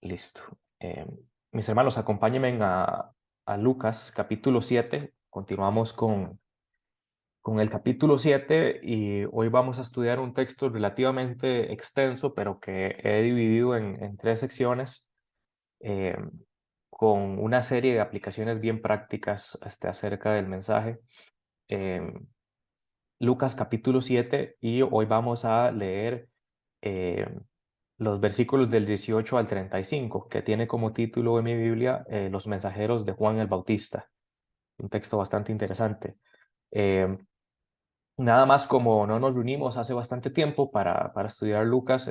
Listo. Mis hermanos, acompáñenme a Lucas capítulo 7. Continuamos con el capítulo 7 y hoy vamos a estudiar un texto relativamente extenso, pero que he dividido en tres secciones eh, con una serie de aplicaciones bien prácticas acerca del mensaje. Em, Lucas capítulo 7 y hoy vamos a leer eh, los versículos del 18 al 35, que tiene como título en mi Biblia Los mensajeros de Juan el Bautista. Un texto bastante interesante. Eh, Nada más como no nos reunimos hace bastante tiempo para estudiar Lucas,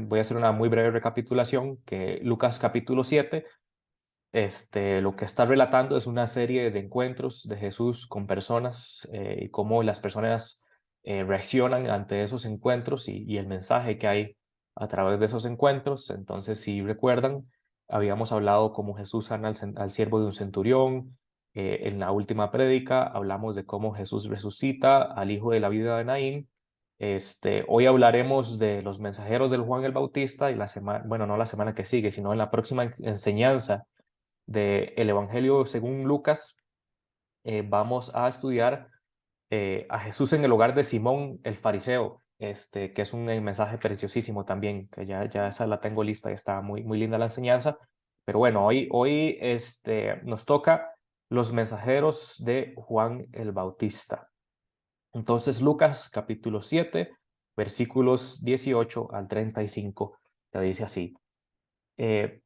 voy a hacer una muy breve recapitulación, que Lucas capítulo 7 lo que está relatando es una serie de encuentros de Jesús con personas y cómo las personas reaccionan ante esos encuentros y el mensaje que hay a través de esos encuentros. Entonces, si recuerdan, habíamos hablado cómo Jesús sana al siervo de un centurión. En la última prédica hablamos de cómo Jesús resucita al hijo de la vida de Naín. Hoy hablaremos de los mensajeros del Juan el Bautista y la semana, bueno, no la semana que sigue, sino en la próxima enseñanza del Evangelio según Lucas, vamos a estudiar a Jesús en el hogar de Simón el fariseo, que es un mensaje preciosísimo también, que ya esa la tengo lista y está muy linda la enseñanza. Pero bueno, hoy nos toca los mensajeros de Juan el Bautista. Entonces, Lucas capítulo 7, versículos 18 al 35, te dice así. eh,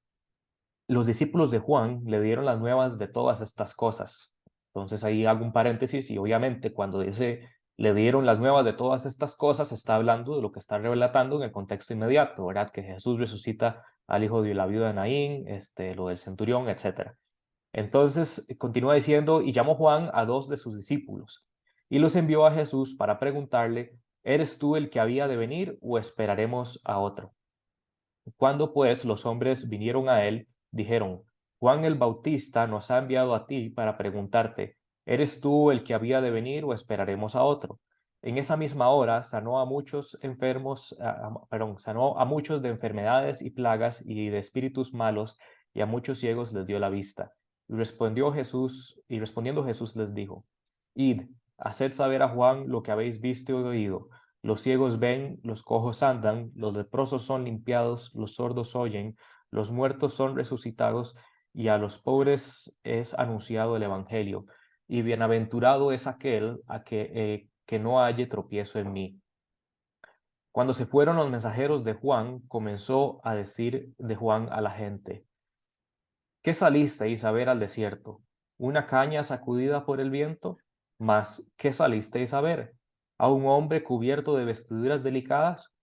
los discípulos de Juan le dieron las nuevas de todas estas cosas. Entonces ahí hago un paréntesis y obviamente cuando dice le dieron las nuevas de todas estas cosas, está hablando de lo que está relatando en el contexto inmediato, ¿verdad? Que Jesús resucita al hijo de la viuda de Naín, lo del centurión, etcétera. Entonces continúa diciendo, y llamó Juan a dos de sus discípulos y los envió a Jesús para preguntarle, ¿eres tú el que había de venir o esperaremos a otro? Cuando pues los hombres vinieron a él, dijeron, Juan el Bautista nos ha enviado a ti para preguntarte, ¿eres tú el que había de venir o esperaremos a otro? En esa misma hora sanó a muchos enfermos, sanó a muchos de enfermedades y plagas y de espíritus malos, y a muchos ciegos les dio la vista. Y respondiendo Jesús les dijo, Id, haced saber a Juan lo que habéis visto y oído. Los ciegos ven, los cojos andan, los leprosos son limpiados, los sordos oyen, los muertos son resucitados, y a los pobres es anunciado el Evangelio. Y bienaventurado es aquel que no halle tropiezo en mí. Cuando se fueron los mensajeros de Juan, comenzó a decir de Juan a la gente, ¿qué salisteis a ver al desierto? ¿Una caña sacudida por el viento? Mas, ¿qué salisteis a ver? ¿A un hombre cubierto de vestiduras delicadas?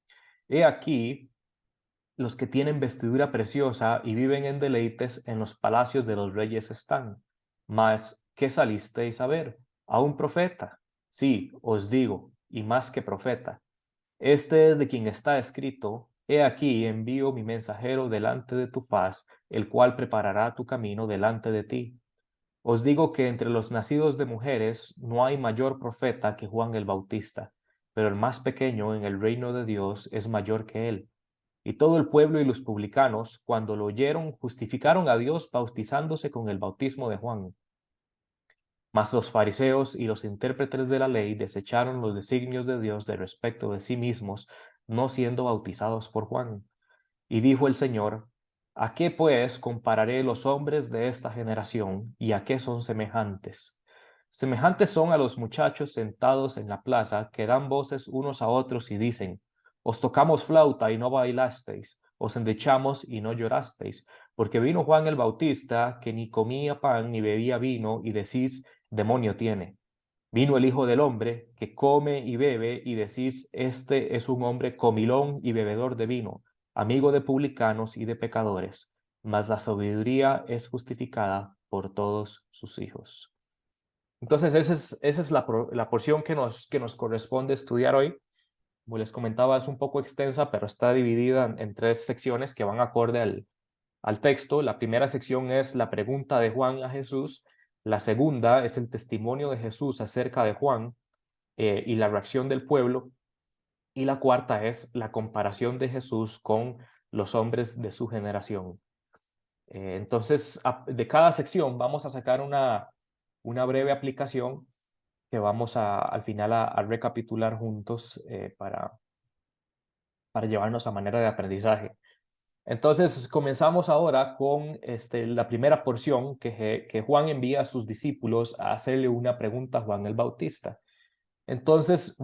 He aquí, los que tienen vestidura preciosa y viven en deleites en los palacios de los reyes están. Mas, ¿qué salisteis a ver? ¿A un profeta? Sí, os digo, y más que profeta. Este es de quien está escrito, He aquí envío mi mensajero delante de tu faz, el cual preparará tu camino delante de ti. Os digo que entre los nacidos de mujeres no hay mayor profeta que Juan el Bautista, pero el más pequeño en el reino de Dios es mayor que él. Y todo el pueblo y los publicanos, cuando lo oyeron, justificaron a Dios bautizándose con el bautismo de Juan. Mas los fariseos y los intérpretes de la ley desecharon los designios de Dios de respecto de sí mismos, no siendo bautizados por Juan. Y dijo el Señor, ¿a qué pues compararé los hombres de esta generación y a qué son semejantes? Semejantes son a los muchachos sentados en la plaza que dan voces unos a otros y dicen, os tocamos flauta y no bailasteis, os endechamos y no llorasteis, porque vino Juan el Bautista que ni comía pan ni bebía vino y decís, demonio tiene. Vino el Hijo del Hombre que come y bebe y decís, este es un hombre comilón y bebedor de vino, amigo de publicanos y de pecadores, mas la sabiduría es justificada por todos sus hijos. Entonces, esa es la porción que nos corresponde estudiar hoy. Como les comentaba, es un poco extensa, pero está dividida en tres secciones que van acorde al texto. La primera sección es la pregunta de Juan a Jesús. La segunda es el testimonio de Jesús acerca de Juan y la reacción del pueblo. Y la cuarta es la comparación de Jesús con los hombres de su generación. Entonces, de cada sección vamos a sacar una breve aplicación que vamos al final a recapitular juntos para llevarnos a manera de aprendizaje. Entonces, comenzamos ahora con la primera porción que Juan envía a sus discípulos a hacerle una pregunta a Juan el Bautista. Entonces,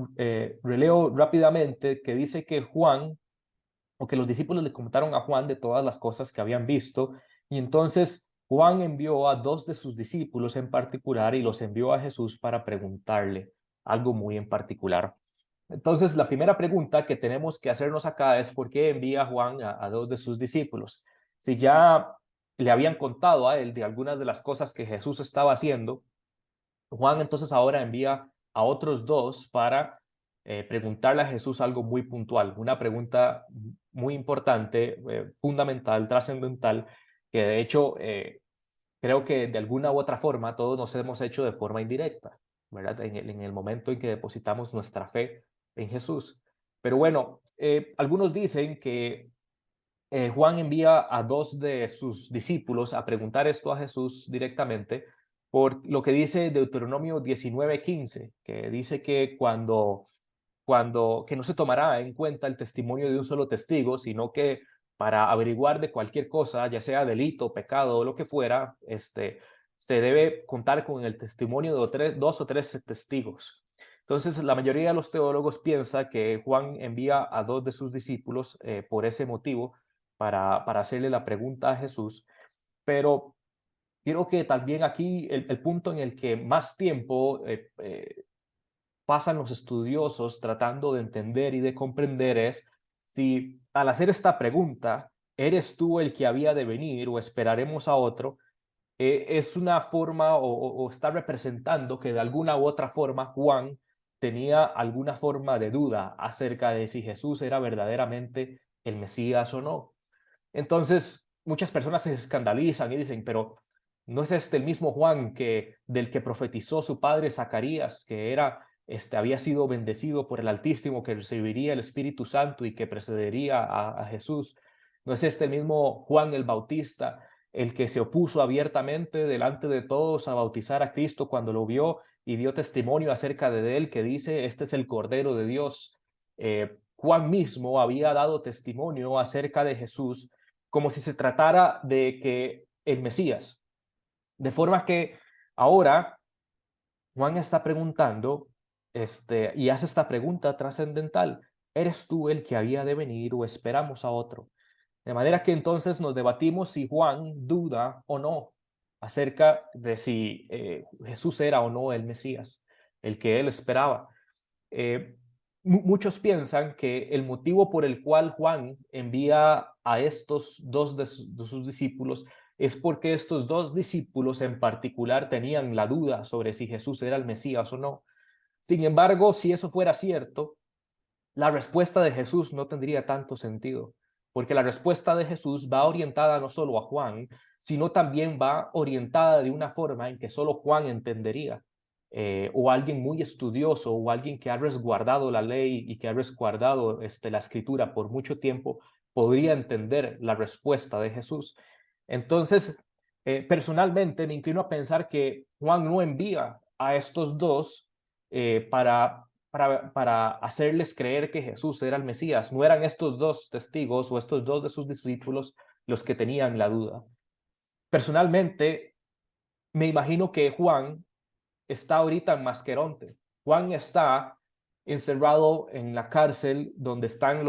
releo rápidamente que dice que Juan, o que los discípulos le contaron a Juan de todas las cosas que habían visto, y entonces Juan envió a dos de sus discípulos en particular y los envió a Jesús para preguntarle algo muy en particular. Entonces, la primera pregunta que tenemos que hacernos acá es ¿por qué envía Juan a dos de sus discípulos? Si ya le habían contado a él de algunas de las cosas que Jesús estaba haciendo, Juan entonces ahora envía a otros dos para preguntarle a Jesús algo muy puntual, una pregunta muy importante, fundamental, trascendental, que de hecho creo que de alguna u otra forma todos nos hemos hecho de forma indirecta, ¿verdad? En el momento en que depositamos nuestra fe en Jesús. Pero bueno, algunos dicen que Juan envía a dos de sus discípulos a preguntar esto a Jesús directamente por lo que dice Deuteronomio 19:15, que dice que que no se tomará en cuenta el testimonio de un solo testigo, sino que para averiguar de cualquier cosa, ya sea delito, pecado o lo que fuera, se debe contar con el testimonio de dos o tres testigos. Entonces, la mayoría de los teólogos piensa que Juan envía a dos de sus discípulos por ese motivo, para hacerle la pregunta a Jesús, pero creo que también aquí el punto en el que más tiempo pasan los estudiosos tratando de entender y de comprender es si al hacer esta pregunta, ¿eres tú el que había de venir o esperaremos a otro? Es una forma o está representando que de alguna u otra forma Juan tenía alguna forma de duda acerca de si Jesús era verdaderamente el Mesías o no. Entonces, muchas personas se escandalizan y dicen, pero ¿no es este el mismo Juan del que profetizó su padre Zacarías, que había sido bendecido por el Altísimo, que recibiría el Espíritu Santo y que precedería a Jesús? ¿No es este el mismo Juan el Bautista, el que se opuso abiertamente delante de todos a bautizar a Cristo cuando lo vio y dio testimonio acerca de él, que dice, este es el Cordero de Dios? Juan mismo había dado testimonio acerca de Jesús como si se tratara de que el Mesías. De forma que ahora Juan está preguntando y hace esta pregunta trascendental. ¿Eres tú el que había de venir o esperamos a otro? De manera que entonces nos debatimos si Juan duda o no acerca de si Jesús era o no el Mesías, el que él esperaba. Muchos piensan que el motivo por el cual Juan envía a estos dos de sus discípulos es porque estos dos discípulos en particular tenían la duda sobre si Jesús era el Mesías o no. Sin embargo, si eso fuera cierto, la respuesta de Jesús no tendría tanto sentido, porque la respuesta de Jesús va orientada no solo a Juan, sino también va orientada de una forma en que solo Juan entendería, o alguien muy estudioso, o alguien que ha resguardado la ley y que ha resguardado la escritura por mucho tiempo, podría entender la respuesta de Jesús. Entonces, personalmente me inclino a pensar que Juan no envía a estos dos para hacerles creer que Jesús era el Mesías. No eran estos dos testigos o estos dos de sus discípulos los que tenían la duda. Personalmente, me imagino que Juan está ahorita en Masqueronte. Juan está encerrado en la cárcel donde están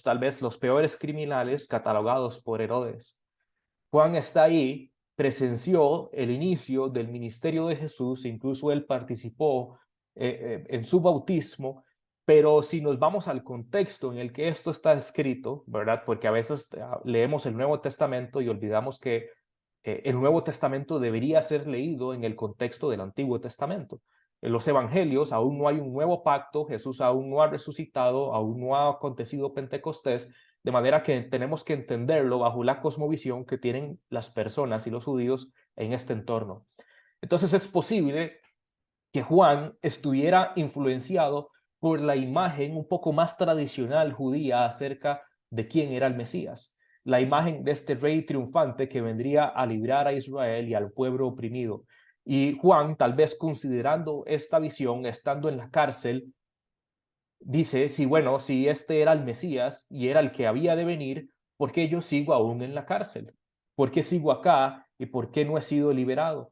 tal vez los peores criminales catalogados por Herodes. Juan está ahí, presenció el inicio del ministerio de Jesús, incluso él participó en su bautismo, pero si nos vamos al contexto en el que esto está escrito, ¿verdad? Porque a veces leemos el Nuevo Testamento y olvidamos que el Nuevo Testamento debería ser leído en el contexto del Antiguo Testamento. En los Evangelios aún no hay un nuevo pacto, Jesús aún no ha resucitado, aún no ha acontecido Pentecostés, de manera que tenemos que entenderlo bajo la cosmovisión que tienen las personas y los judíos en este entorno. Entonces es posible que Juan estuviera influenciado por la imagen un poco más tradicional judía acerca de quién era el Mesías, la imagen de este rey triunfante que vendría a librar a Israel y al pueblo oprimido. Y Juan, tal vez considerando esta visión, estando en la cárcel, dice, sí, bueno, si este era el Mesías y era el que había de venir, ¿por qué yo sigo aún en la cárcel? ¿Por qué sigo acá y por qué no he sido liberado?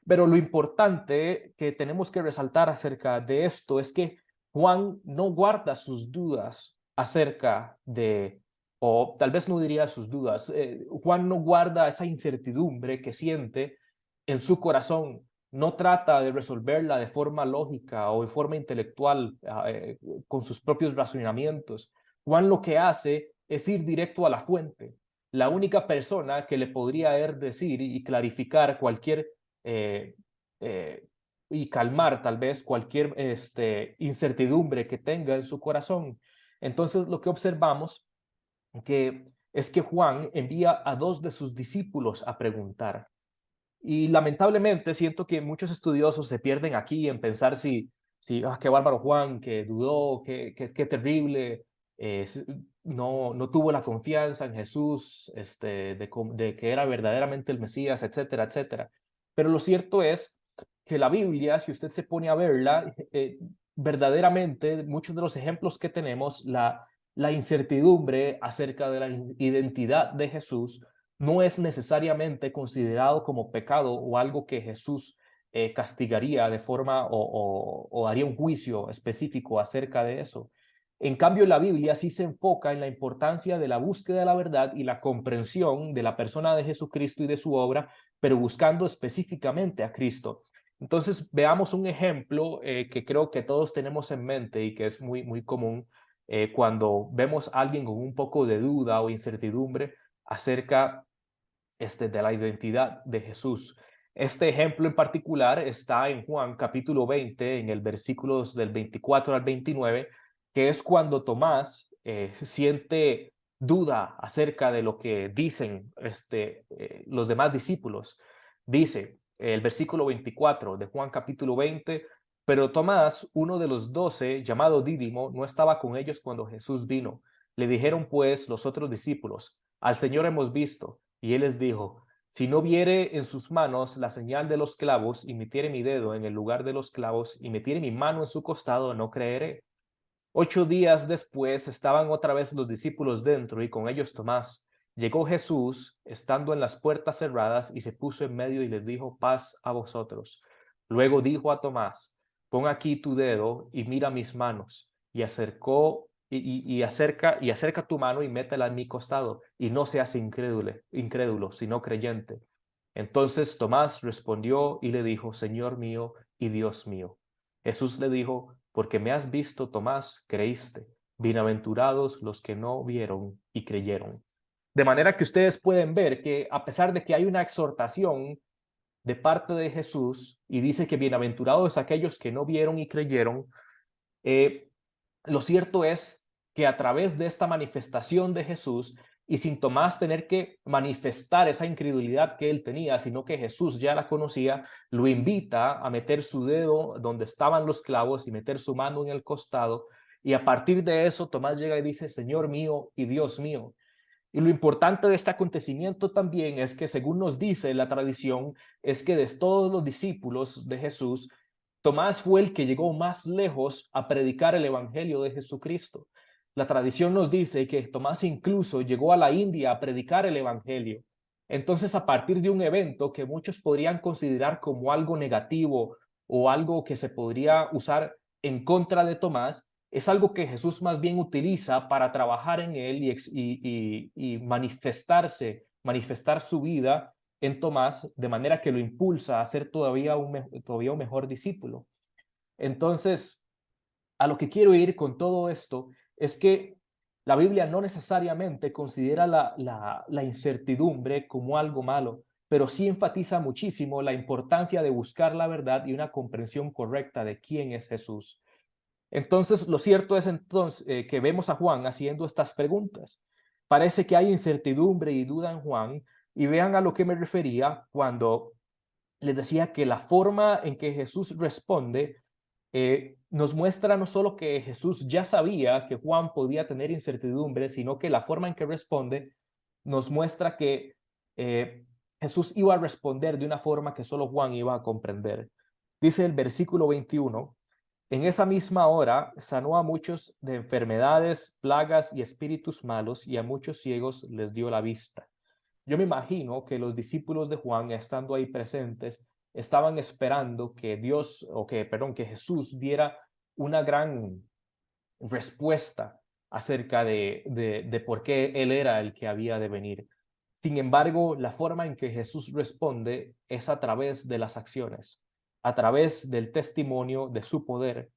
Pero lo importante que tenemos que resaltar acerca de esto es que Juan no guarda sus dudas acerca de, o tal vez no diría sus dudas, Juan no guarda esa incertidumbre que siente en su corazón, no trata de resolverla de forma lógica o de forma intelectual, con sus propios razonamientos. Juan lo que hace es ir directo a la fuente. La única persona que le podría decir y clarificar cualquier eh, eh, y calmar tal vez cualquier incertidumbre que tenga en su corazón. Entonces lo que observamos es que Juan envía a dos de sus discípulos a preguntar. Y lamentablemente siento que muchos estudiosos se pierden aquí en pensar qué bárbaro Juan, que dudó, qué terrible, no tuvo la confianza en Jesús, de que era verdaderamente el Mesías, etcétera, etcétera. Pero lo cierto es que la Biblia, si usted se pone a verla, verdaderamente muchos de los ejemplos que tenemos, la incertidumbre acerca de la identidad de Jesús, no es necesariamente considerado como pecado o algo que Jesús castigaría de forma o haría un juicio específico acerca de eso. En cambio, la Biblia sí se enfoca en la importancia de la búsqueda de la verdad y la comprensión de la persona de Jesucristo y de su obra, pero buscando específicamente a Cristo. Entonces, veamos un ejemplo que creo que todos tenemos en mente y que es muy, muy común cuando vemos a alguien con un poco de duda o incertidumbre acerca de la identidad de Jesús. Este ejemplo en particular está en Juan capítulo 20, en el versículos del 24 al 29, que es cuando Tomás siente duda acerca de lo que dicen los demás discípulos. Dice el versículo 24 de Juan capítulo 20, pero Tomás, uno de los 12, llamado Dídimo, no estaba con ellos cuando Jesús vino. Le dijeron pues los otros discípulos, al Señor hemos visto. Y él les dijo, si no viere en sus manos la señal de los clavos y metiere mi dedo en el lugar de los clavos y metiere mi mano en su costado, no creeré. 8 días después estaban otra vez los discípulos dentro y con ellos Tomás. Llegó Jesús, estando en las puertas cerradas, y se puso en medio y les dijo, paz a vosotros. Luego dijo a Tomás, pon aquí tu dedo y mira mis manos. Y acerca tu mano y métela en mi costado, y no seas incrédulo, sino creyente. Entonces Tomás respondió y le dijo, Señor mío y Dios mío. Jesús le dijo, porque me has visto, Tomás, creíste. Bienaventurados los que no vieron y creyeron. De manera que ustedes pueden ver que a pesar de que hay una exhortación de parte de Jesús y dice que bienaventurados aquellos que no vieron y creyeron, lo cierto es que a través de esta manifestación de Jesús y sin Tomás tener que manifestar esa incredulidad que él tenía, sino que Jesús ya la conocía, lo invita a meter su dedo donde estaban los clavos y meter su mano en el costado. Y a partir de eso, Tomás llega y dice, Señor mío y Dios mío. Y lo importante de este acontecimiento también es que, según nos dice la tradición, es que de todos los discípulos de Jesús, Tomás fue el que llegó más lejos a predicar el evangelio de Jesucristo. La tradición nos dice que Tomás incluso llegó a la India a predicar el evangelio. Entonces, a partir de un evento que muchos podrían considerar como algo negativo o algo que se podría usar en contra de Tomás, es algo que Jesús más bien utiliza para trabajar en él y manifestar su vida en Tomás, de manera que lo impulsa a ser todavía un mejor discípulo. Entonces, a lo que quiero ir con todo esto es que la Biblia no necesariamente considera la incertidumbre como algo malo, pero sí enfatiza muchísimo la importancia de buscar la verdad y una comprensión correcta de quién es Jesús. Entonces, lo cierto es que vemos a Juan haciendo estas preguntas. Parece que hay incertidumbre y duda en Juan, y vean a lo que me refería cuando les decía que la forma en que Jesús responde nos muestra no solo que Jesús ya sabía que Juan podía tener incertidumbre, sino que la forma en que responde nos muestra que Jesús iba a responder de una forma que solo Juan iba a comprender. Dice el versículo 21, en esa misma hora sanó a muchos de enfermedades, plagas y espíritus malos, y a muchos ciegos les dio la vista. Yo me imagino que los discípulos de Juan, estando ahí presentes, estaban esperando que Dios, que Jesús diera una gran respuesta acerca de por qué Él era el que había de venir. Sin embargo, la forma en que Jesús responde es a través de las acciones, a través del testimonio de su poder.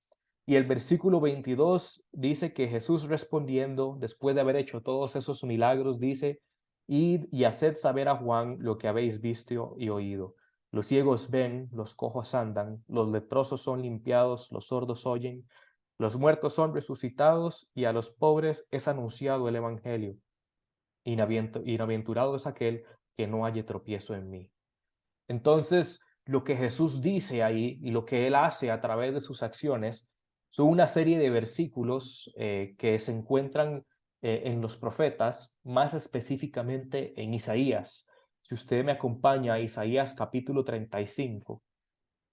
Y el versículo 22 dice que Jesús respondiendo, después de haber hecho todos esos milagros, dice, id y haced saber a Juan lo que habéis visto y oído. Los ciegos ven, los cojos andan, los leprosos son limpiados, los sordos oyen, los muertos son resucitados y a los pobres es anunciado el evangelio. Bienaventurado es aquel que no haya tropiezo en mí. Entonces, lo que Jesús dice ahí y lo que él hace a través de sus acciones son una serie de versículos que se encuentran en los profetas, más específicamente en Isaías. Si usted me acompaña a Isaías capítulo 35,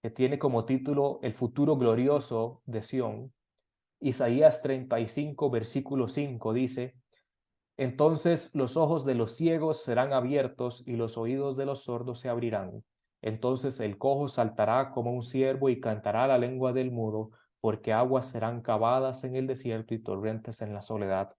que tiene como título El futuro glorioso de Sión, Isaías 35, versículo 5 dice, entonces los ojos de los ciegos serán abiertos y los oídos de los sordos se abrirán. Entonces el cojo saltará como un ciervo y cantará la lengua del mudo, porque aguas serán cavadas en el desierto y torrentes en la soledad.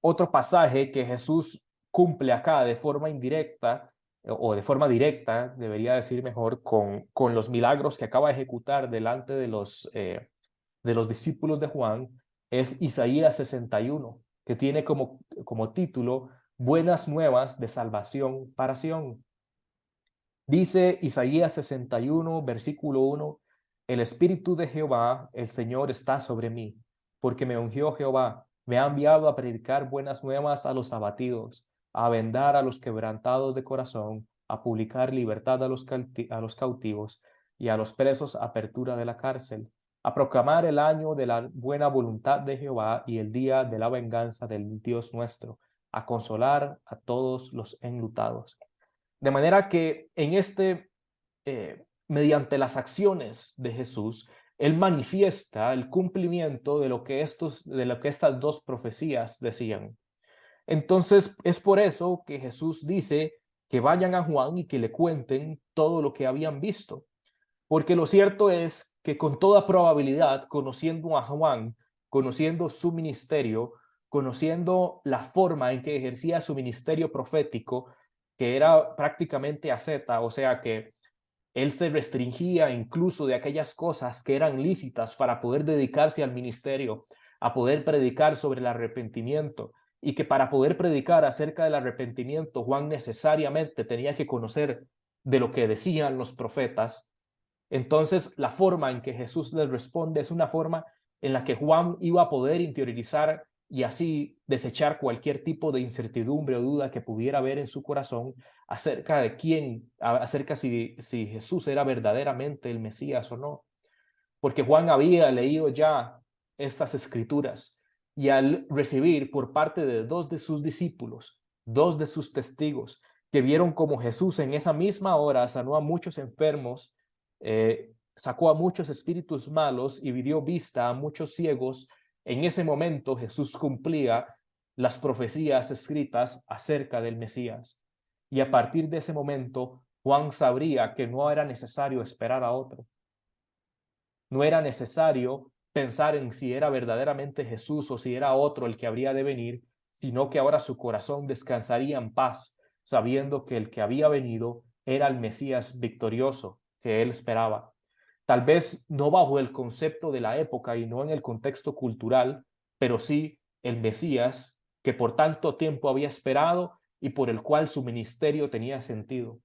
Otro pasaje que Jesús cumple acá de forma indirecta o de forma directa, debería decir mejor, con los milagros que acaba de ejecutar delante de los discípulos de Juan, es Isaías 61, que tiene como título Buenas nuevas de salvación para Sión. Dice Isaías 61, versículo 1, el Espíritu de Jehová, el Señor, está sobre mí, porque me ungió Jehová, me ha enviado a predicar buenas nuevas a los abatidos, a vendar a los quebrantados de corazón, a publicar libertad a los cautivos y a los presos apertura de la cárcel, a proclamar el año de la buena voluntad de Jehová y el día de la venganza del Dios nuestro, a consolar a todos los enlutados. De manera que mediante las acciones de Jesús, él manifiesta el cumplimiento de lo que estas dos profecías decían. Entonces, es por eso que Jesús dice que vayan a Juan y que le cuenten todo lo que habían visto. Porque lo cierto es que con toda probabilidad, conociendo a Juan, conociendo su ministerio, conociendo la forma en que ejercía su ministerio profético, que era prácticamente asceta, o sea que él se restringía incluso de aquellas cosas que eran lícitas para poder dedicarse al ministerio, a poder predicar sobre el arrepentimiento, y que para poder predicar acerca del arrepentimiento, Juan necesariamente tenía que conocer de lo que decían los profetas. Entonces, la forma en que Jesús les responde es una forma en la que Juan iba a poder interiorizar y así desechar cualquier tipo de incertidumbre o duda que pudiera haber en su corazón acerca de acerca si Jesús era verdaderamente el Mesías o no. Porque Juan había leído ya estas escrituras y al recibir por parte de dos de sus discípulos, dos de sus testigos, que vieron como Jesús en esa misma hora sanó a muchos enfermos, sacó a muchos espíritus malos y dio vista a muchos ciegos, en ese momento Jesús cumplía las profecías escritas acerca del Mesías. Y a partir de ese momento, Juan sabría que no era necesario esperar a otro. No era necesario pensar en si era verdaderamente Jesús o si era otro el que habría de venir, sino que ahora su corazón descansaría en paz, sabiendo que el que había venido era el Mesías victorioso que él esperaba. Tal vez no bajo el concepto de la época y no en el contexto cultural, pero sí el Mesías que por tanto tiempo había esperado y por el cual su ministerio tenía sentido.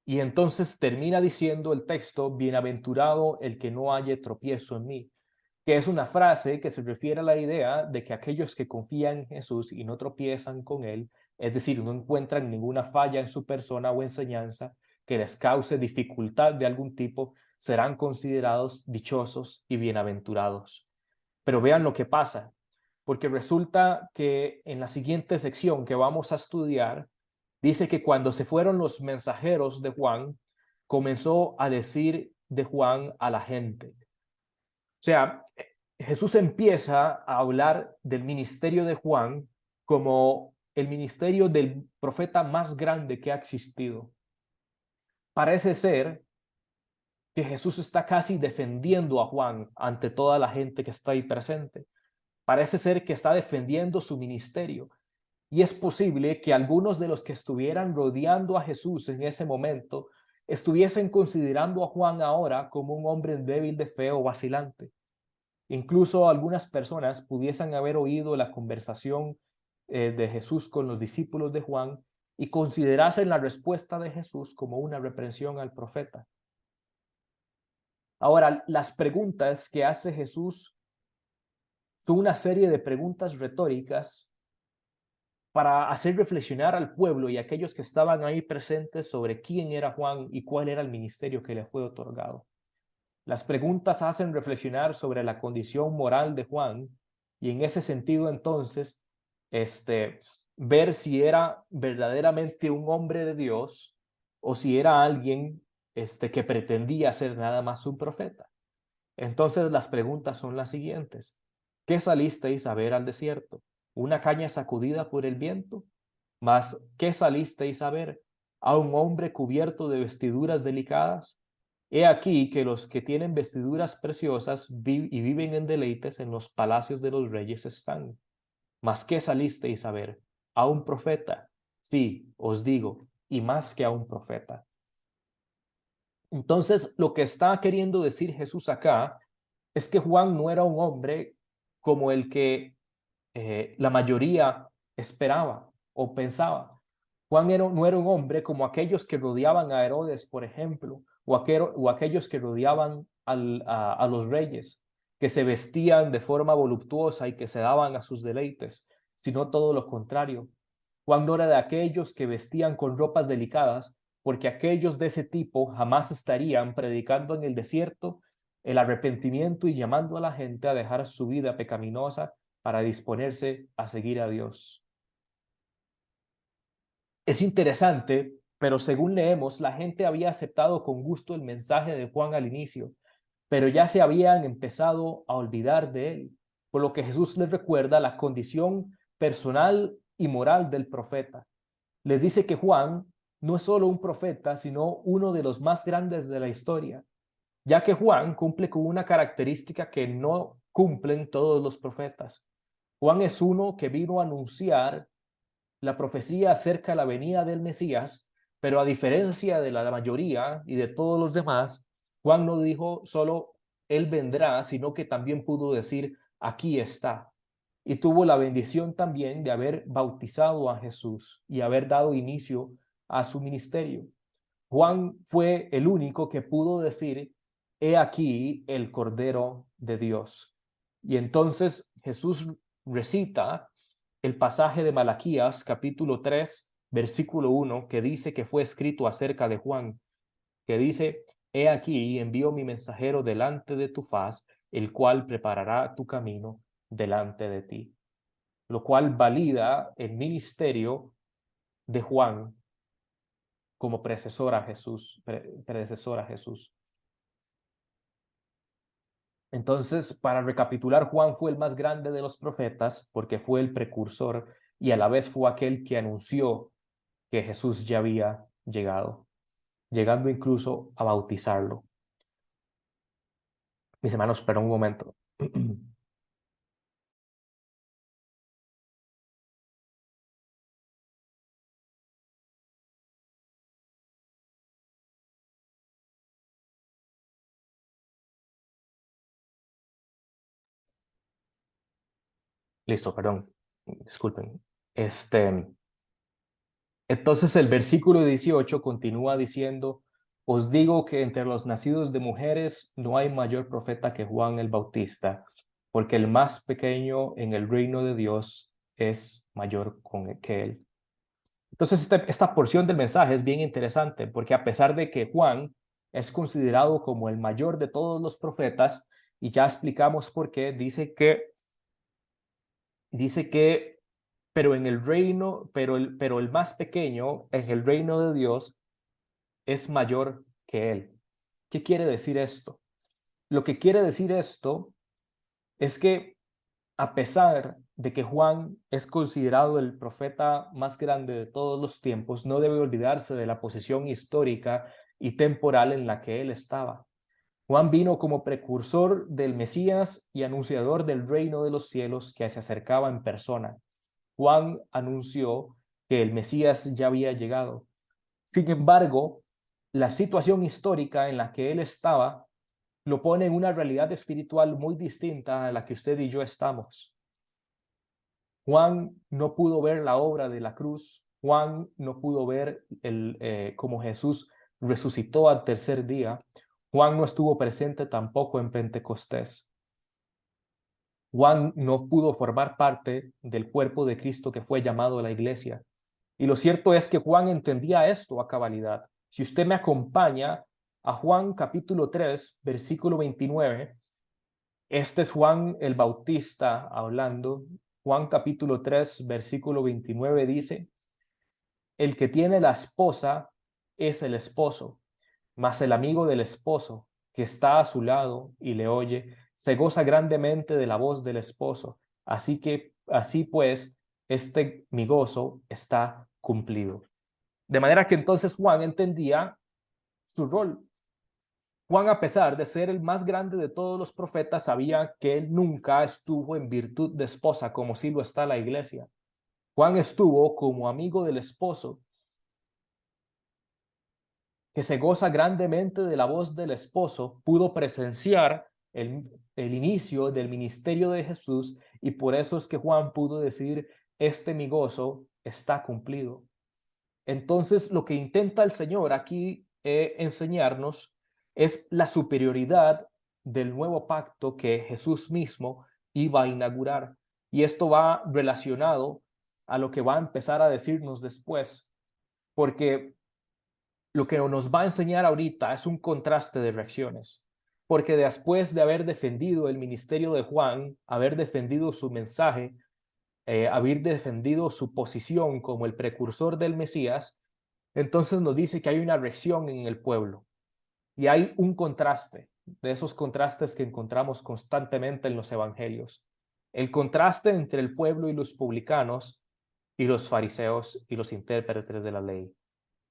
Y entonces termina diciendo el texto, bienaventurado el que no haya tropiezo en mí, que es una frase que se refiere a la idea de que aquellos que confían en Jesús y no tropiezan con él, es decir, no encuentran ninguna falla en su persona o enseñanza que les cause dificultad de algún tipo, serán considerados dichosos y bienaventurados. Pero vean lo que pasa, porque resulta que en la siguiente sección que vamos a estudiar, dice que cuando se fueron los mensajeros de Juan, comenzó a decir de Juan a la gente. O sea, Jesús empieza a hablar del ministerio de Juan como el ministerio del profeta más grande que ha existido. Parece ser que Jesús está casi defendiendo a Juan ante toda la gente que está ahí presente. Parece ser que está defendiendo su ministerio. Y es posible que algunos de los que estuvieran rodeando a Jesús en ese momento estuviesen considerando a Juan ahora como un hombre débil de fe o vacilante. Incluso algunas personas pudiesen haber oído la conversación de Jesús con los discípulos de Juan y considerasen la respuesta de Jesús como una reprensión al profeta. Ahora, las preguntas que hace Jesús son una serie de preguntas retóricas para hacer reflexionar al pueblo y a aquellos que estaban ahí presentes sobre quién era Juan y cuál era el ministerio que le fue otorgado. Las preguntas hacen reflexionar sobre la condición moral de Juan y en ese sentido entonces, ver si era verdaderamente un hombre de Dios o si era alguien que pretendía ser nada más un profeta. Entonces las preguntas son las siguientes. ¿Qué salisteis a ver al desierto? ¿Una caña sacudida por el viento? Mas, ¿qué salisteis a ver? ¿A un hombre cubierto de vestiduras delicadas? He aquí que los que tienen vestiduras preciosas y viven en deleites en los palacios de los reyes están. Mas, ¿qué salisteis a ver? ¿A un profeta? Sí, os digo, y más que a un profeta. Entonces, lo que está queriendo decir Jesús acá es que Juan no era un hombre como el que la mayoría esperaba o pensaba. Juan no era un hombre como aquellos que rodeaban a Herodes, por ejemplo, o aquellos que rodeaban a los reyes, que se vestían de forma voluptuosa y que se daban a sus deleites, sino todo lo contrario. Juan no era de aquellos que vestían con ropas delicadas, porque aquellos de ese tipo jamás estarían predicando en el desierto el arrepentimiento y llamando a la gente a dejar su vida pecaminosa para disponerse a seguir a Dios. Es interesante, pero según leemos, la gente había aceptado con gusto el mensaje de Juan al inicio, pero ya se habían empezado a olvidar de él, por lo que Jesús les recuerda la condición personal y moral del profeta. Les dice que Juan no es solo un profeta, sino uno de los más grandes de la historia, ya que Juan cumple con una característica que no cumplen todos los profetas. Juan es uno que vino a anunciar la profecía acerca de la venida del Mesías, pero a diferencia de la mayoría y de todos los demás, Juan no dijo solo él vendrá, sino que también pudo decir aquí está. Y tuvo la bendición también de haber bautizado a Jesús y haber dado inicio a su ministerio. Juan fue el único que pudo decir, he aquí el Cordero de Dios. Y entonces Jesús recita el pasaje de Malaquías, capítulo 3, versículo 1, que dice que fue escrito acerca de Juan, que dice, he aquí envío mi mensajero delante de tu faz, el cual preparará tu camino delante de ti. Lo cual valida el ministerio de Juan como predecesor a Jesús. Entonces, para recapitular, Juan fue el más grande de los profetas porque fue el precursor y a la vez fue aquel que anunció que Jesús ya había llegado, llegando incluso a bautizarlo. Mis hermanos, espera un momento. Listo, perdón. Disculpen. Entonces el versículo 18 continúa diciendo, os digo que entre los nacidos de mujeres no hay mayor profeta que Juan el Bautista, porque el más pequeño en el reino de Dios es mayor que él. Entonces esta porción del mensaje es bien interesante, porque a pesar de que Juan es considerado como el mayor de todos los profetas, y ya explicamos por qué. Dice que, pero en el reino, pero el más pequeño en el reino de Dios es mayor que él. ¿Qué quiere decir esto? Lo que quiere decir esto es que a pesar de que Juan es considerado el profeta más grande de todos los tiempos, no debe olvidarse de la posición histórica y temporal en la que él estaba. Juan vino como precursor del Mesías y anunciador del reino de los cielos que se acercaba en persona. Juan anunció que el Mesías ya había llegado. Sin embargo, la situación histórica en la que él estaba lo pone en una realidad espiritual muy distinta a la que usted y yo estamos. Juan no pudo ver la obra de la cruz. Juan no pudo ver cómo Jesús resucitó al tercer día. Juan no estuvo presente tampoco en Pentecostés. Juan no pudo formar parte del cuerpo de Cristo que fue llamado a la iglesia. Y lo cierto es que Juan entendía esto a cabalidad. Si usted me acompaña a Juan capítulo 3, versículo 29, este es Juan el Bautista hablando. Juan capítulo 3, versículo 29 dice: el que tiene la esposa es el esposo, mas el amigo del esposo que está a su lado y le oye, se goza grandemente de la voz del esposo. Así pues, mi gozo está cumplido. De manera que entonces Juan entendía su rol. Juan, a pesar de ser el más grande de todos los profetas, sabía que él nunca estuvo en virtud de esposa, como si lo está la iglesia. Juan estuvo como amigo del esposo, que se goza grandemente de la voz del esposo, pudo presenciar el inicio del ministerio de Jesús, y por eso es que Juan pudo decir: mi gozo está cumplido. Entonces, lo que intenta el Señor aquí enseñarnos es la superioridad del nuevo pacto que Jesús mismo iba a inaugurar. Y esto va relacionado a lo que va a empezar a decirnos después, porque lo que nos va a enseñar ahorita es un contraste de reacciones. Porque después de haber defendido el ministerio de Juan, haber defendido su mensaje, haber defendido su posición como el precursor del Mesías, entonces nos dice que hay una reacción en el pueblo y hay un contraste, de esos contrastes que encontramos constantemente en los evangelios. El contraste entre el pueblo y los publicanos y los fariseos y los intérpretes de la ley.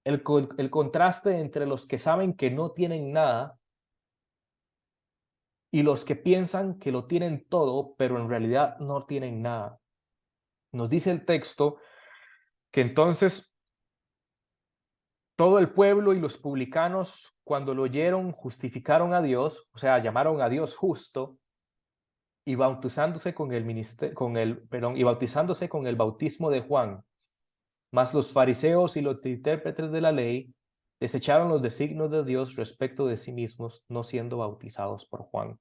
El contraste entre los que saben que no tienen nada y los que piensan que lo tienen todo, pero en realidad no tienen nada. Nos dice el texto que entonces todo el pueblo y los publicanos, cuando lo oyeron, justificaron a Dios, o sea, llamaron a Dios justo, y bautizándose con el bautismo de Juan. Mas los fariseos y los intérpretes de la ley desecharon los designios de Dios respecto de sí mismos, no siendo bautizados por Juan.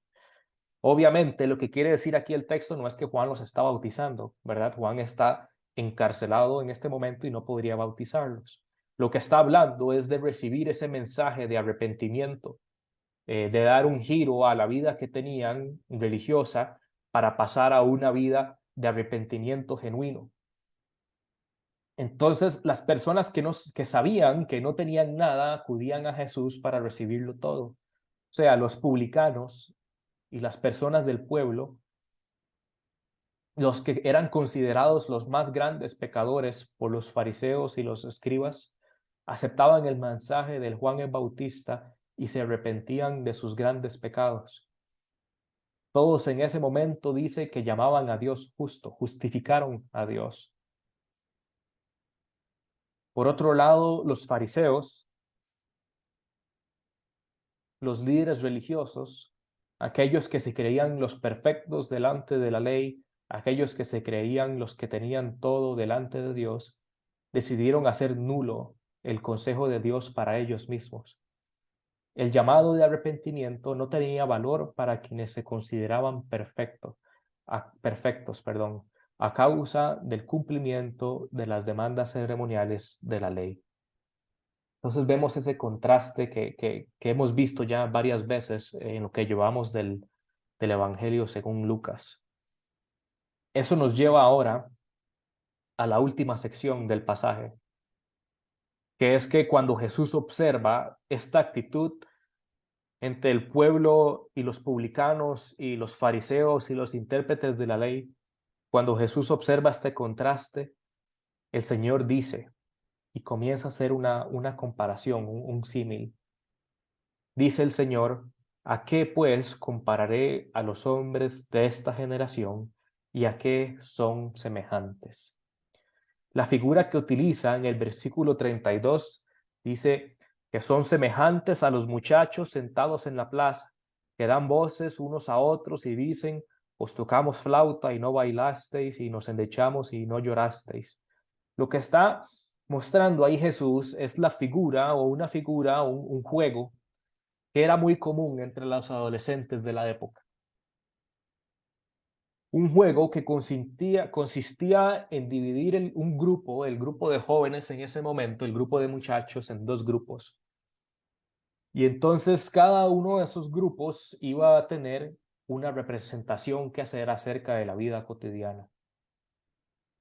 Obviamente, lo que quiere decir aquí el texto no es que Juan los está bautizando, ¿verdad? Juan está encarcelado en este momento y no podría bautizarlos. Lo que está hablando es de recibir ese mensaje de arrepentimiento, de dar un giro a la vida que tenían religiosa para pasar a una vida de arrepentimiento genuino. Entonces, las personas que sabían que no tenían nada acudían a Jesús para recibirlo todo. O sea, los publicanos y las personas del pueblo, los que eran considerados los más grandes pecadores por los fariseos y los escribas, aceptaban el mensaje del Juan el Bautista y se arrepentían de sus grandes pecados. Todos en ese momento dice que llamaban a Dios justo, justificaron a Dios. Por otro lado, los fariseos, los líderes religiosos, aquellos que se creían los perfectos delante de la ley, aquellos que se creían los que tenían todo delante de Dios, decidieron hacer nulo el consejo de Dios para ellos mismos. El llamado de arrepentimiento no tenía valor para quienes se consideraban perfectos, a causa del cumplimiento de las demandas ceremoniales de la ley. Entonces vemos ese contraste que hemos visto ya varias veces en lo que llevamos del Evangelio según Lucas. Eso nos lleva ahora a la última sección del pasaje, que es que cuando Jesús observa esta actitud entre el pueblo y los publicanos y los fariseos y los intérpretes de la ley, cuando Jesús observa este contraste, el Señor dice y comienza a hacer una comparación, un símil. Dice el Señor: ¿a qué pues compararé a los hombres de esta generación y a qué son semejantes? La figura que utiliza en el versículo 32 dice que son semejantes a los muchachos sentados en la plaza, que dan voces unos a otros y dicen: os tocamos flauta y no bailasteis, y nos endechamos y no llorasteis. Lo que está mostrando ahí Jesús es la figura o una figura, un juego que era muy común entre los adolescentes de la época. Un juego que consistía en dividir el grupo de jóvenes en ese momento, el grupo de muchachos, en dos grupos. Y entonces cada uno de esos grupos iba a tener una representación que hacer acerca de la vida cotidiana.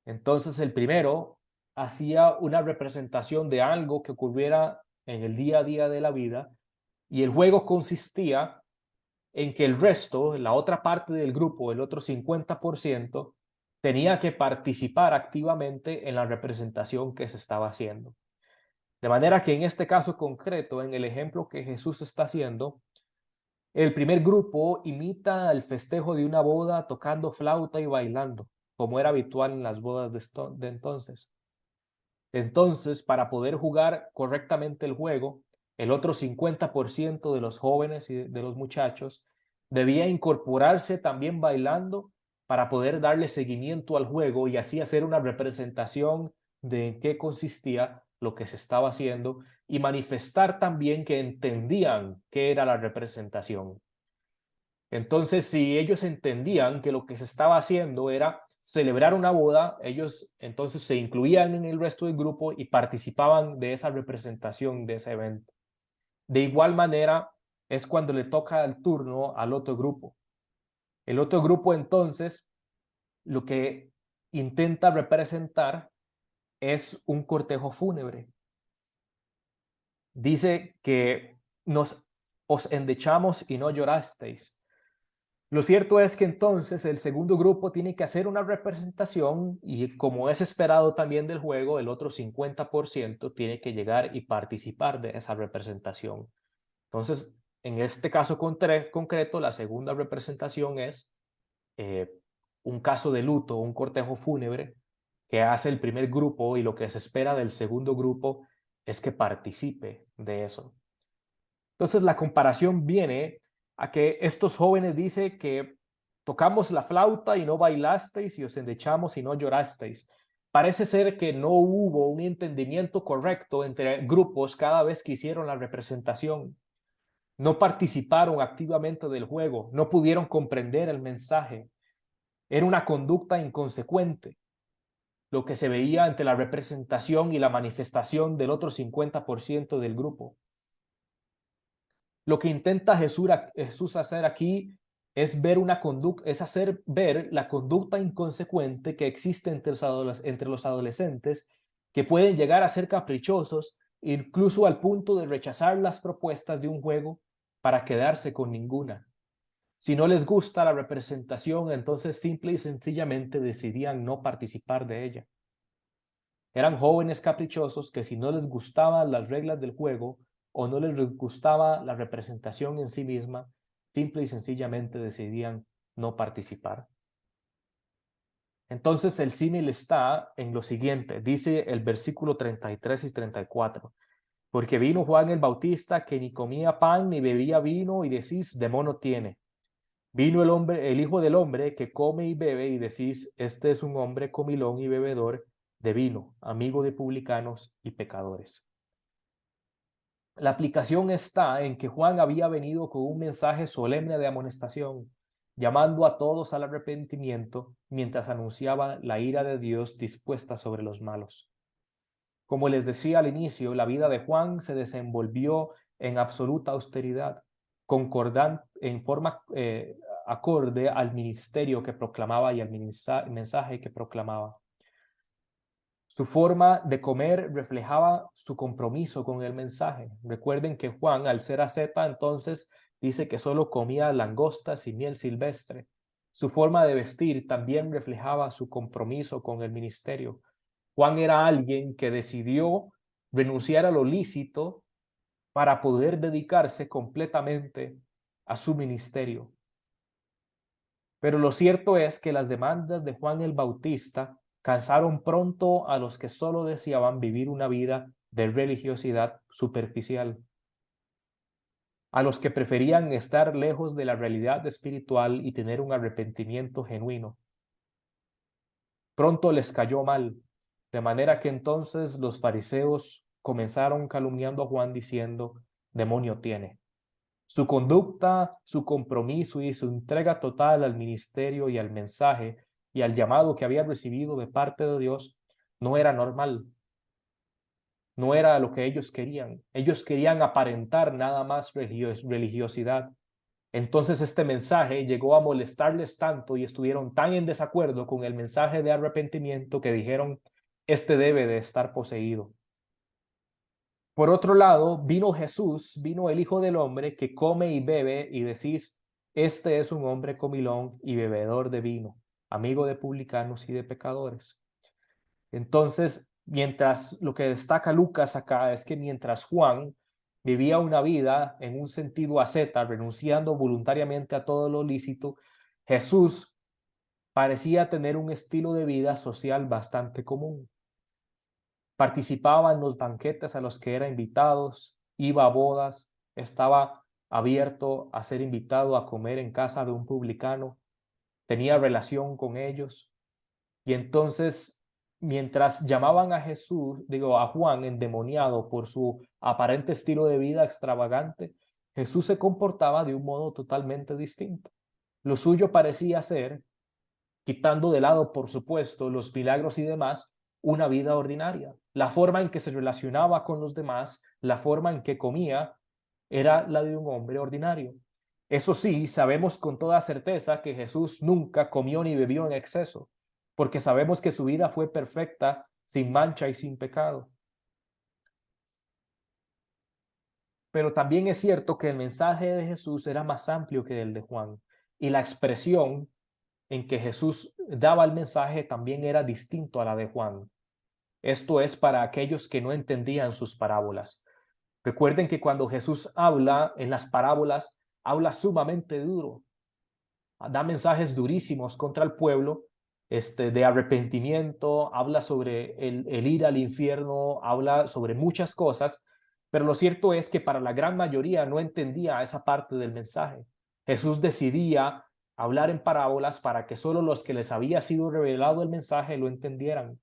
Entonces el primero hacía una representación de algo que ocurriera en el día a día de la vida, y el juego consistía en que el resto, la otra parte del grupo, el otro 50%, tenía que participar activamente en la representación que se estaba haciendo. De manera que en este caso concreto, en el ejemplo que Jesús está haciendo, el primer grupo imita el festejo de una boda tocando flauta y bailando, como era habitual en las bodas de entonces. Entonces, para poder jugar correctamente el juego, el otro 50% de los jóvenes y de los muchachos debía incorporarse también bailando para poder darle seguimiento al juego y así hacer una representación de en qué consistía lo que se estaba haciendo y manifestar también que entendían qué era la representación. Entonces, si ellos entendían que lo que se estaba haciendo era celebrar una boda, ellos entonces se incluían en el resto del grupo y participaban de esa representación de ese evento. De igual manera, es cuando le toca el turno al otro grupo. El otro grupo entonces lo que intenta representar es un cortejo fúnebre. Dice que os endechamos y no llorasteis. Lo cierto es que entonces el segundo grupo tiene que hacer una representación y, como es esperado también del juego, el otro 50% tiene que llegar y participar de esa representación. Entonces, en este caso concreto, la segunda representación es eh, un caso de luto, un cortejo fúnebre que hace el primer grupo, y lo que se espera del segundo grupo es que participe de eso. Entonces la comparación viene a que estos jóvenes dicen que tocamos la flauta y no bailasteis, y os endechamos y no llorasteis. Parece ser que no hubo un entendimiento correcto entre grupos cada vez que hicieron la representación. No participaron activamente del juego, no pudieron comprender el mensaje. Era una conducta inconsecuente lo que se veía entre la representación y la manifestación del otro 50% del grupo. Lo que intenta Jesús hacer aquí es es hacer ver la conducta inconsecuente que existe entre los adolescentes, que pueden llegar a ser caprichosos, incluso al punto de rechazar las propuestas de un juego para quedarse con ninguna. Si no les gusta la representación, entonces simple y sencillamente decidían no participar de ella. Eran jóvenes caprichosos que, si no les gustaban las reglas del juego o no les gustaba la representación en sí misma, simple y sencillamente decidían no participar. Entonces el símil está en lo siguiente, dice el versículo 33 y 34. Porque vino Juan el Bautista, que ni comía pan ni bebía vino, y decís: demonio tiene. Vino el Hijo del Hombre, que come y bebe, y decís: este es un hombre comilón y bebedor de vino, amigo de publicanos y pecadores. La aplicación está en que Juan había venido con un mensaje solemne de amonestación, llamando a todos al arrepentimiento, mientras anunciaba la ira de Dios dispuesta sobre los malos. Como les decía al inicio, la vida de Juan se desenvolvió en absoluta austeridad, concordante, en forma acorde al ministerio que proclamaba y al mensaje que proclamaba. Su forma de comer reflejaba su compromiso con el mensaje. Recuerden que Juan, al ser asceta, entonces dice que solo comía langostas y miel silvestre. Su forma de vestir también reflejaba su compromiso con el ministerio. Juan era alguien que decidió renunciar a lo lícito para poder dedicarse completamente a su ministerio. Pero lo cierto es que las demandas de Juan el Bautista cansaron pronto a los que solo deseaban vivir una vida de religiosidad superficial, a los que preferían estar lejos de la realidad espiritual y tener un arrepentimiento genuino. Pronto les cayó mal, de manera que entonces los fariseos comenzaron calumniando a Juan diciendo: demonio tiene. Su conducta, su compromiso y su entrega total al ministerio y al mensaje y al llamado que había recibido de parte de Dios no era normal, no era lo que ellos querían. Ellos querían aparentar nada más religiosidad. Entonces este mensaje llegó a molestarles tanto y estuvieron tan en desacuerdo con el mensaje de arrepentimiento que dijeron: este debe de estar poseído. Por otro lado, vino Jesús, vino el Hijo del Hombre que come y bebe y decís: este es un hombre comilón y bebedor de vino, amigo de publicanos y de pecadores. Entonces, mientras lo que destaca Lucas acá es que mientras Juan vivía una vida en un sentido asceta, renunciando voluntariamente a todo lo lícito, Jesús parecía tener un estilo de vida social bastante común. Participaba en los banquetes a los que era invitados, iba a bodas, estaba abierto a ser invitado a comer en casa de un publicano, tenía relación con ellos. Y entonces, mientras llamaban a a Juan endemoniado por su aparente estilo de vida extravagante, Jesús se comportaba de un modo totalmente distinto. Lo suyo parecía ser, quitando de lado, por supuesto, los milagros y demás, una vida ordinaria. La forma en que se relacionaba con los demás, la forma en que comía, era la de un hombre ordinario. Eso sí, sabemos con toda certeza que Jesús nunca comió ni bebió en exceso, porque sabemos que su vida fue perfecta, sin mancha y sin pecado. Pero también es cierto que el mensaje de Jesús era más amplio que el de Juan, y la expresión en que Jesús daba el mensaje también era distinto a la de Juan. Esto es para aquellos que no entendían sus parábolas. Recuerden que cuando Jesús habla en las parábolas, habla sumamente duro, da mensajes durísimos contra el pueblo, de arrepentimiento, habla sobre el ir al infierno, habla sobre muchas cosas, pero lo cierto es que para la gran mayoría no entendía esa parte del mensaje. Jesús decidía hablar en parábolas para que solo los que les había sido revelado el mensaje lo entendieran.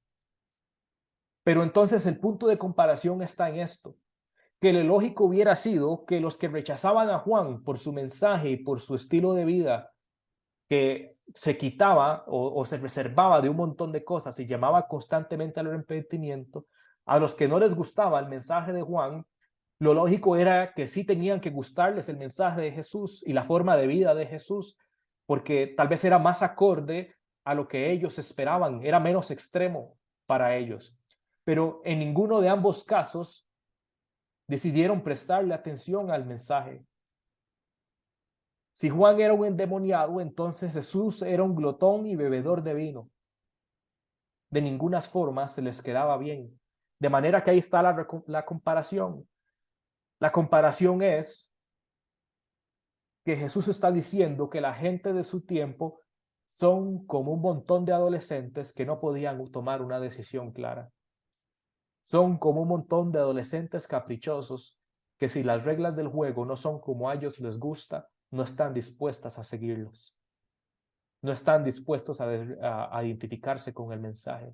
Pero entonces el punto de comparación está en esto, que lo lógico hubiera sido que los que rechazaban a Juan por su mensaje y por su estilo de vida, que se quitaba o se reservaba de un montón de cosas y llamaba constantemente al arrepentimiento, a los que no les gustaba el mensaje de Juan, lo lógico era que sí tenían que gustarles el mensaje de Jesús y la forma de vida de Jesús, porque tal vez era más acorde a lo que ellos esperaban, era menos extremo para ellos. Pero en ninguno de ambos casos decidieron prestarle atención al mensaje. Si Juan era un endemoniado, entonces Jesús era un glotón y bebedor de vino. De ninguna forma se les quedaba bien. De manera que ahí está la comparación. La comparación es que Jesús está diciendo que la gente de su tiempo son como un montón de adolescentes que no podían tomar una decisión clara. Son como un montón de adolescentes caprichosos que si las reglas del juego no son como a ellos les gusta, no están dispuestas a seguirlos. No están dispuestos a identificarse con el mensaje.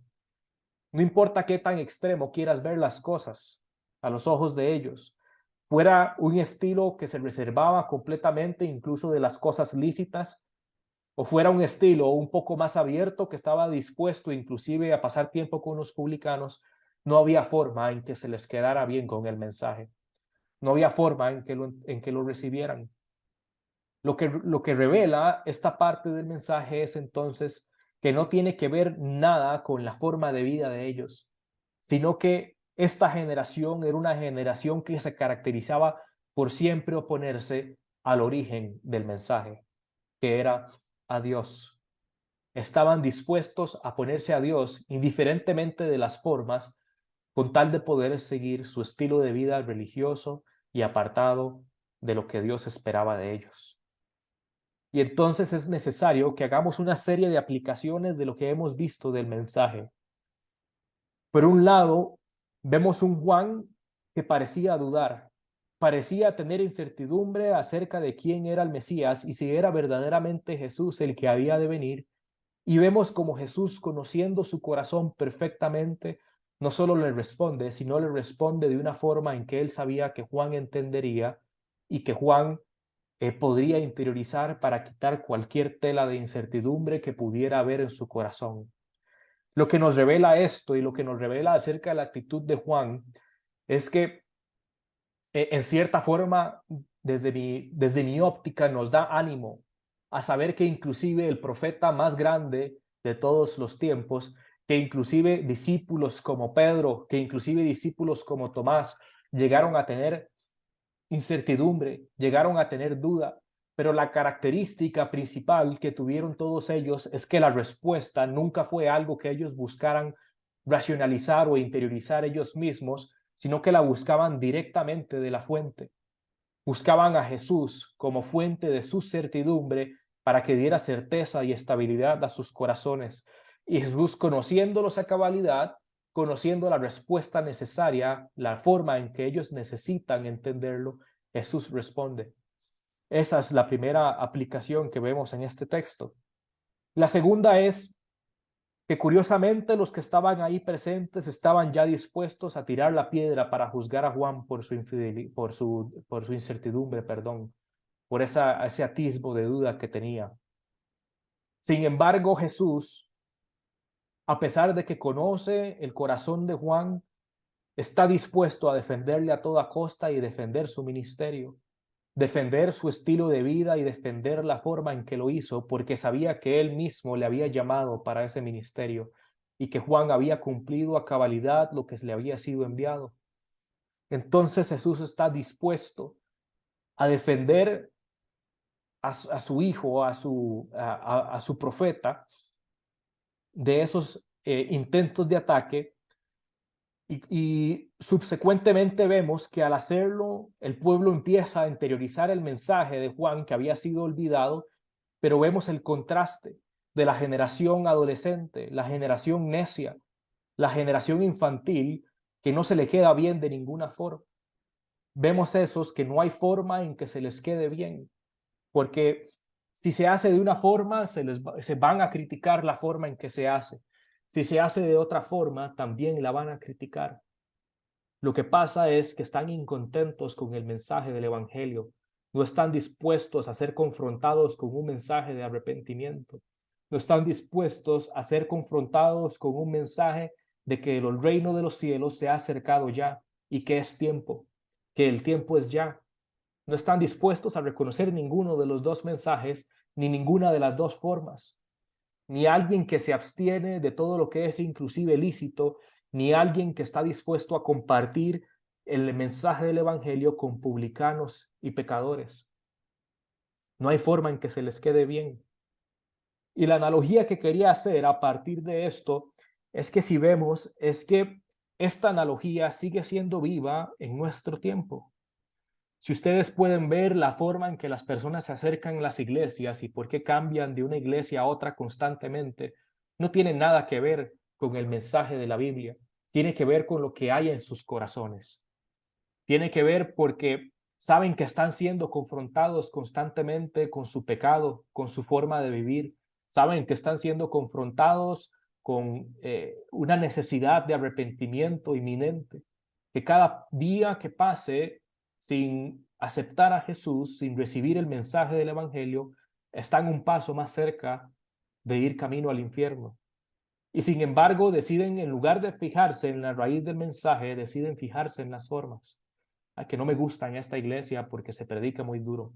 No importa qué tan extremo quieras ver las cosas a los ojos de ellos, fuera un estilo que se reservaba completamente incluso de las cosas lícitas, o fuera un estilo un poco más abierto que estaba dispuesto inclusive a pasar tiempo con los publicanos, No había forma en que se les quedara bien con el mensaje. No había forma en que lo recibieran. Lo que revela esta parte del mensaje es entonces que no tiene que ver nada con la forma de vida de ellos, sino que esta generación era una generación que se caracterizaba por siempre oponerse al origen del mensaje, que era a Dios. Estaban dispuestos a ponerse a Dios indiferentemente de las formas, con tal de poder seguir su estilo de vida religioso y apartado de lo que Dios esperaba de ellos. Y entonces es necesario que hagamos una serie de aplicaciones de lo que hemos visto del mensaje. Por un lado, vemos un Juan que parecía dudar, parecía tener incertidumbre acerca de quién era el Mesías y si era verdaderamente Jesús el que había de venir. Y vemos como Jesús, conociendo su corazón perfectamente, no solo le responde, sino le responde de una forma en que él sabía que Juan entendería y que Juan podría interiorizar para quitar cualquier tela de incertidumbre que pudiera haber en su corazón. Lo que nos revela esto y lo que nos revela acerca de la actitud de Juan es que en cierta forma, desde mi óptica, nos da ánimo a saber que inclusive el profeta más grande de todos los tiempos, que inclusive discípulos como Pedro, que inclusive discípulos como Tomás llegaron a tener incertidumbre, llegaron a tener duda, pero la característica principal que tuvieron todos ellos es que la respuesta nunca fue algo que ellos buscaran racionalizar o interiorizar ellos mismos, sino que la buscaban directamente de la fuente. Buscaban a Jesús como fuente de su certidumbre para que diera certeza y estabilidad a sus corazones. Y Jesús, conociéndolos a cabalidad, conociendo la respuesta necesaria, la forma en que ellos necesitan entenderlo, Jesús responde. Esa es la primera aplicación que vemos en este texto. La segunda es que curiosamente los que estaban ahí presentes estaban ya dispuestos a tirar la piedra para juzgar a Juan por su por su incertidumbre, perdón, por ese atisbo de duda que tenía. Sin embargo, Jesús, a pesar de que conoce el corazón de Juan, está dispuesto a defenderle a toda costa y defender su ministerio, defender su estilo de vida y defender la forma en que lo hizo, porque sabía que él mismo le había llamado para ese ministerio y que Juan había cumplido a cabalidad lo que le había sido enviado. Entonces Jesús está dispuesto a defender a su hijo, a su profeta, de esos intentos de ataque. Y subsecuentemente vemos que al hacerlo, el pueblo empieza a interiorizar el mensaje de Juan que había sido olvidado, pero vemos el contraste de la generación adolescente, la generación necia, la generación infantil, que no se le queda bien de ninguna forma. Vemos esos que no hay forma en que se les quede bien, porque si se hace de una forma, se van a criticar la forma en que se hace. Si se hace de otra forma, también la van a criticar. Lo que pasa es que están incontentos con el mensaje del Evangelio, no están dispuestos a ser confrontados con un mensaje de arrepentimiento, no están dispuestos a ser confrontados con un mensaje de que el reino de los cielos se ha acercado ya y que es tiempo, que el tiempo es ya. No están dispuestos a reconocer ninguno de los dos mensajes ni ninguna de las dos formas, ni alguien que se abstiene de todo lo que es inclusive lícito, ni alguien que está dispuesto a compartir el mensaje del Evangelio con publicanos y pecadores. No hay forma en que se les quede bien. Y la analogía que quería hacer a partir de esto es que si vemos, es que esta analogía sigue siendo viva en nuestro tiempo. Si ustedes pueden ver la forma en que las personas se acercan a las iglesias y por qué cambian de una iglesia a otra constantemente, no tiene nada que ver con el mensaje de la Biblia. Tiene que ver con lo que hay en sus corazones. Tiene que ver porque saben que están siendo confrontados constantemente con su pecado, con su forma de vivir. Saben que están siendo confrontados con una necesidad de arrepentimiento inminente. Que cada día que pase sin aceptar a Jesús, sin recibir el mensaje del Evangelio, están un paso más cerca de ir camino al infierno. Y sin embargo, deciden, en lugar de fijarse en la raíz del mensaje, deciden fijarse en las formas. A que no me gusta en esta iglesia porque se predica muy duro,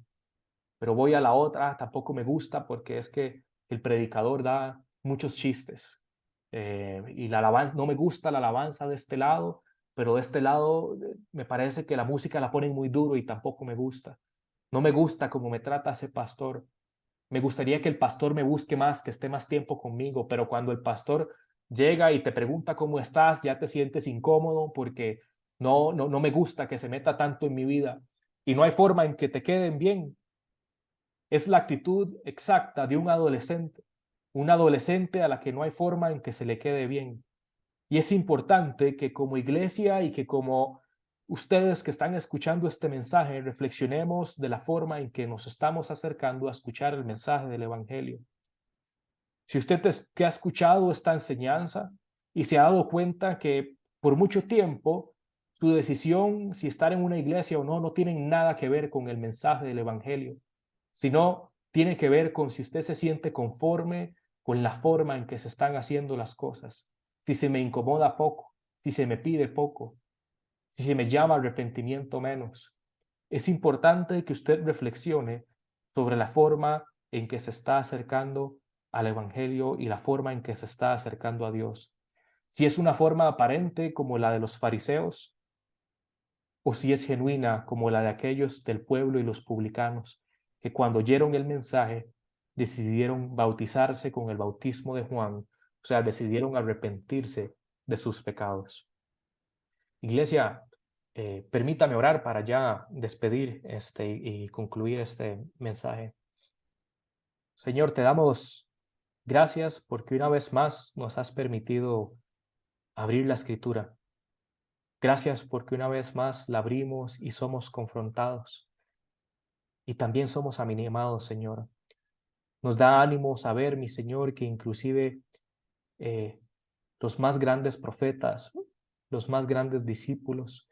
pero voy a la otra, tampoco me gusta porque es que el predicador da muchos chistes. Y la alabanza, no me gusta la alabanza de este lado, pero de este lado me parece que la música la ponen muy duro y tampoco me gusta. No me gusta cómo me trata ese pastor. Me gustaría que el pastor me busque más, que esté más tiempo conmigo, pero cuando el pastor llega y te pregunta cómo estás, ya te sientes incómodo porque no me gusta que se meta tanto en mi vida y no hay forma en que te queden bien. Es la actitud exacta de un adolescente a la que no hay forma en que se le quede bien. Y es importante que como iglesia y que como ustedes que están escuchando este mensaje, reflexionemos de la forma en que nos estamos acercando a escuchar el mensaje del Evangelio. Si usted que ha escuchado esta enseñanza y se ha dado cuenta que por mucho tiempo su decisión si estar en una iglesia o no tiene nada que ver con el mensaje del Evangelio, sino tiene que ver con si usted se siente conforme con la forma en que se están haciendo las cosas, si se me incomoda poco, si se me pide poco, si se me llama arrepentimiento menos. Es importante que usted reflexione sobre la forma en que se está acercando al Evangelio y la forma en que se está acercando a Dios. Si es una forma aparente como la de los fariseos o si es genuina como la de aquellos del pueblo y los publicanos que cuando oyeron el mensaje decidieron bautizarse con el bautismo de Juan, o sea, decidieron arrepentirse de sus pecados. Iglesia, permítame orar para ya despedir y concluir este mensaje. Señor, te damos gracias porque una vez más nos has permitido abrir la escritura. Gracias porque una vez más la abrimos y somos confrontados. Y también somos animados, Señor. Nos da ánimo saber, mi Señor, que inclusive eh, los más grandes profetas, los más grandes discípulos,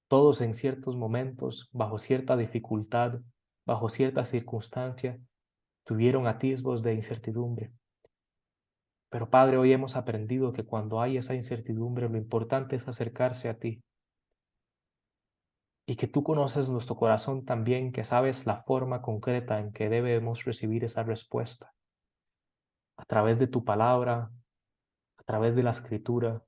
todos en ciertos momentos, bajo cierta dificultad, bajo cierta circunstancia, tuvieron atisbos de incertidumbre. Pero Padre, hoy hemos aprendido que cuando hay esa incertidumbre, lo importante es acercarse a ti y que tú conoces nuestro corazón también, que sabes la forma concreta en que debemos recibir esa respuesta, a través de tu palabra, a través de la escritura,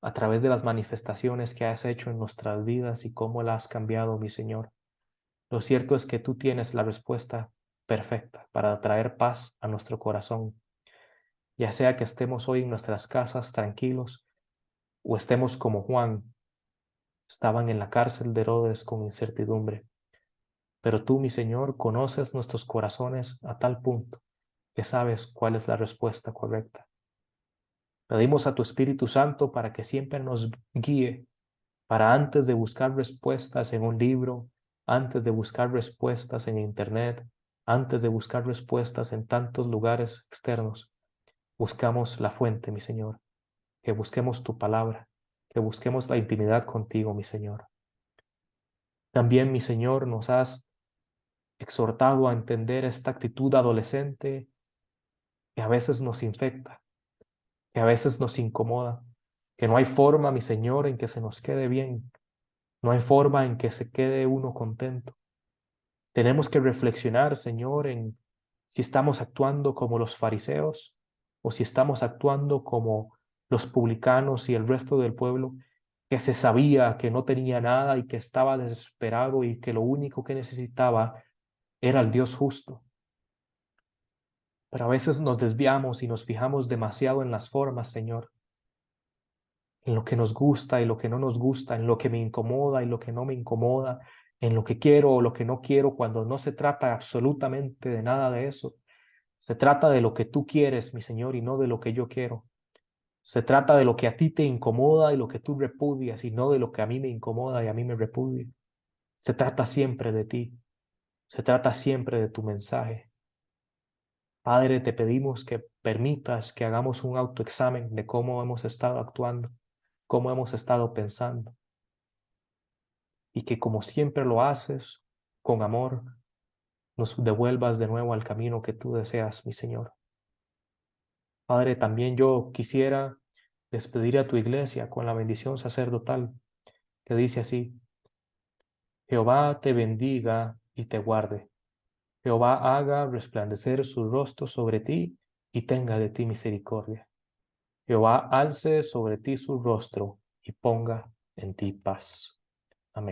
a través de las manifestaciones que has hecho en nuestras vidas y cómo la has cambiado, mi Señor. Lo cierto es que tú tienes la respuesta perfecta para traer paz a nuestro corazón, ya sea que estemos hoy en nuestras casas tranquilos o estemos como Juan, estaban en la cárcel de Herodes con incertidumbre. Pero tú, mi Señor, conoces nuestros corazones a tal punto que sabes cuál es la respuesta correcta. Pedimos a tu Espíritu Santo para que siempre nos guíe, para antes de buscar respuestas en un libro, antes de buscar respuestas en internet, antes de buscar respuestas en tantos lugares externos, buscamos la fuente, mi Señor, que busquemos tu palabra, que busquemos la intimidad contigo, mi Señor. También, mi Señor, nos has exhortado a entender esta actitud adolescente que a veces nos infecta, que a veces nos incomoda, que no hay forma, mi Señor, en que se nos quede bien, no hay forma en que se quede uno contento. Tenemos que reflexionar, Señor, en si estamos actuando como los fariseos o si estamos actuando como los publicanos y el resto del pueblo que se sabía que no tenía nada y que estaba desesperado y que lo único que necesitaba era el Dios justo. Pero a veces nos desviamos y nos fijamos demasiado en las formas, Señor, en lo que nos gusta y lo que no nos gusta, en lo que me incomoda y lo que no me incomoda, en lo que quiero o lo que no quiero, cuando no se trata absolutamente de nada de eso. Se trata de lo que tú quieres, mi Señor, y no de lo que yo quiero. Se trata de lo que a ti te incomoda y lo que tú repudias, y no de lo que a mí me incomoda y a mí me repudia. Se trata siempre de ti. Se trata siempre de tu mensaje. Padre, te pedimos que permitas que hagamos un autoexamen de cómo hemos estado actuando, cómo hemos estado pensando, y que como siempre lo haces, con amor, nos devuelvas de nuevo al camino que tú deseas, mi Señor. Padre, también yo quisiera despedir a tu iglesia con la bendición sacerdotal, que dice así: Jehová te bendiga y te guarde. Jehová haga resplandecer su rostro sobre ti y tenga de ti misericordia. Jehová alce sobre ti su rostro y ponga en ti paz.